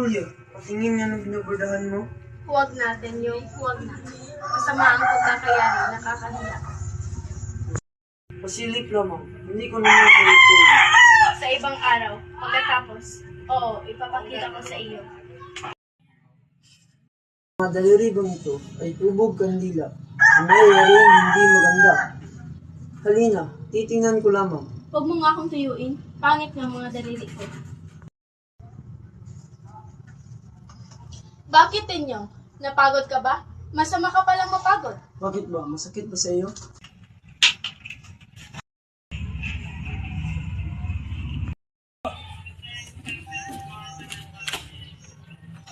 Julia, patingin nga ng binabordahan mo. Huwag natin yung huwag na. Masama ang pagkakayari, nakakahiya. Pasilip lamang, hindi ko naman pinipuli. Sa ibang araw, pagkatapos, oo, ipapakita ko sa iyo. Mga daliribang ito ay tubog kandila. Ang mayroong hindi maganda. Halina, titingnan ko lamang. Huwag mo nga akong tuyuin. Pangit ng mga daliri ko. Bakit Tenyong? Napagod ka ba? Masama ka palang mapagod. Bakit ba? Masakit ba sa iyo?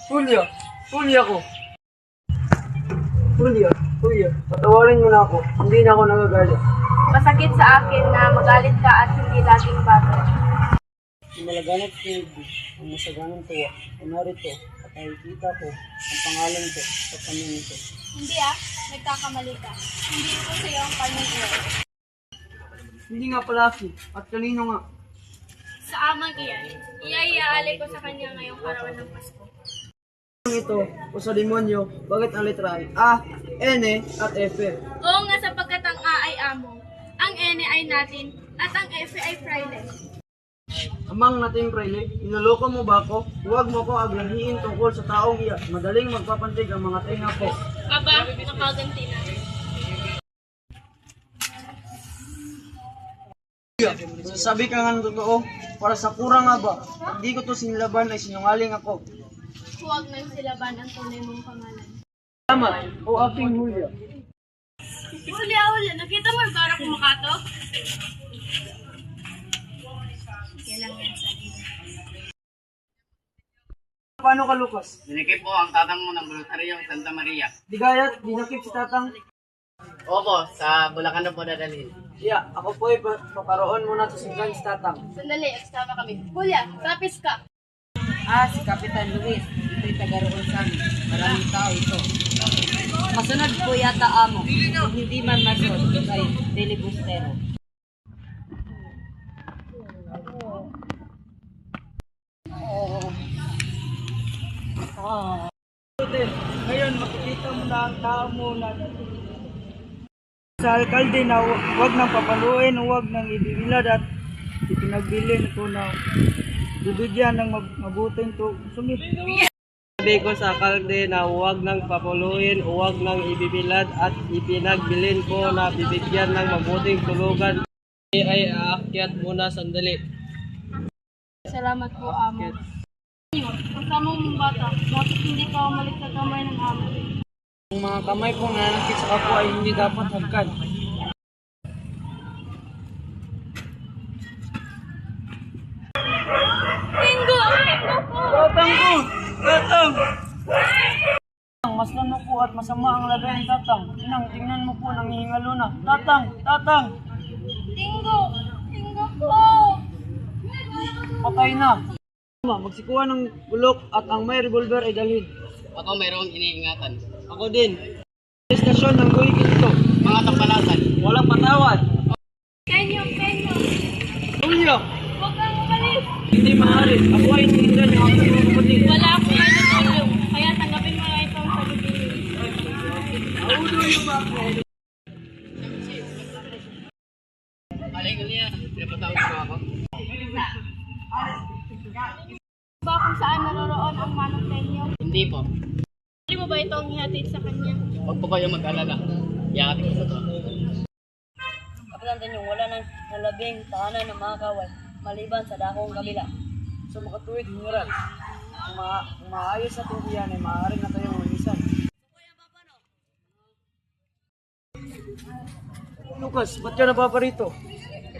Julia! Julia ko! Julia, patawarin mo na ako. Hindi na ako nagagalit. Masakit sa akin na magalit ka at hindi laging bago. Malaganap kinibi, ang masaganang tuwa, ay narito, at nakikita ko ang pangalan ko sa paningin ko. Hindi nagkakamali ka. Hindi ito sa iyo ang paningin. Hindi nga palaki, at kanino nga? Sa amang iyan, iaali ko sa kanya ngayong arawan ng Pasko. Ito, o sa demonyo, bakit ang letra ay A, N, at F? Oo nga sapagkat ang A ay amo, ang N ay natin, at ang F ay fraile. Amang nating praile, inaloko mo ba ako? Huwag mo ko aglahiin tungkol sa taong iya. Madaling magpapantig ang mga tinga ko. Aba, nakaganti na. Sabi ka nga ng totoo, para sa pura nga ba? Pag di ko to sinilaban ay sinungaling ako. Huwag nang silaban ang tunay mong pangalan. Salamat, o aking Julia. Julia, nakita mo yung gara kumakatok? Kailangan yan sa iyo. Paano ka, Lucas? Dinikip po ang tatang mo ng Voluntaryong Santa Maria. Di gayat, dinakip si tatang. Opo, sa Bulacan na po dadalhin. Yeah, ako po ay paparoon muna sa singgan si tatang. Sandali, eksama kami. Julia, tapis ka. Si Kapitan Luis. Ito'y taga-roon sa amin. Maraming tao ito. Masunod po yata amo. Kung hindi man masunod kay Delibustero. Ngayon, makikita mo na ang tao mo na sa alkalde na huwag nang papaluin, huwag nang ibibilad at ipinagbilin ko na bibigyan ng mabuting sumit. Sabi ko sa alkalde na huwag nang papuluin, huwag nang ibibilad at ipinagbilin ko na bibigyan ng mabuting tulugan. Ay aakyat muna sandali. Salamat po, amo. Kasama mong bata, bakit hindi ka umalik sa kamay ng amo? Ang mga kamay kong nanakit sa kapwa ay hindi dapat hagkan. Tinggo! Tinggo po! Tatang ko! Tatang! Maslan mo po at masama ang lagay ng tatang. Inang, tingnan mo po, nangihingalo na. Tatang! Tatang! Tinggo! Tinggo po! Patay na! Magsikuha ng bulok at ang may revolver ay dalhin. Ako mayroong iniingatan. Ako din. Estasyon ng Guigit ito. Mga tampalasan. Walang patawad. Kenyo! Julia! Huwag kang umalis! Hindi maaari. Ako ay hinihindan ng aking mga kapatid. Wala akong natutulong, kaya tanggapin mo na itong pagiging. Aling Ulia, pinapatawag mo ako. Ba kung saan naroroon ang manong Tenyo? Hindi po. Pwede mo ba itong ihatid sa kanya? Huwag po kayo mag-alala. Yakatin ko ito. Kapitan Tenyong, wala nang nalabing tahanan ng mga kawal maliban sa dakong kabila. Sa makatuwid, hingaran. Kung maayos sa tuwiyan ay maaaring na tayong ulisan. Lucas, ba't ka napaparito?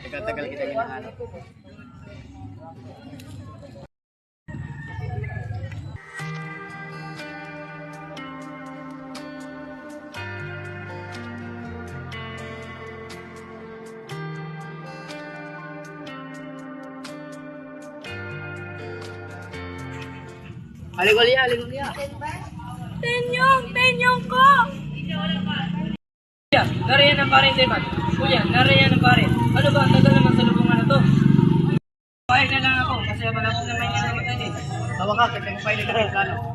Tagal-tagal kita hinahanap. Aling Ulia. Tenyong ko! Kuya, nariyan ang parin, Deman. Kuya, nariyan ang parin. Ano ba ang tagal naman sa lubungan na to? Pahig na lang ako kasi malapit na may kita din. Tawa ka, pa yung naging plano.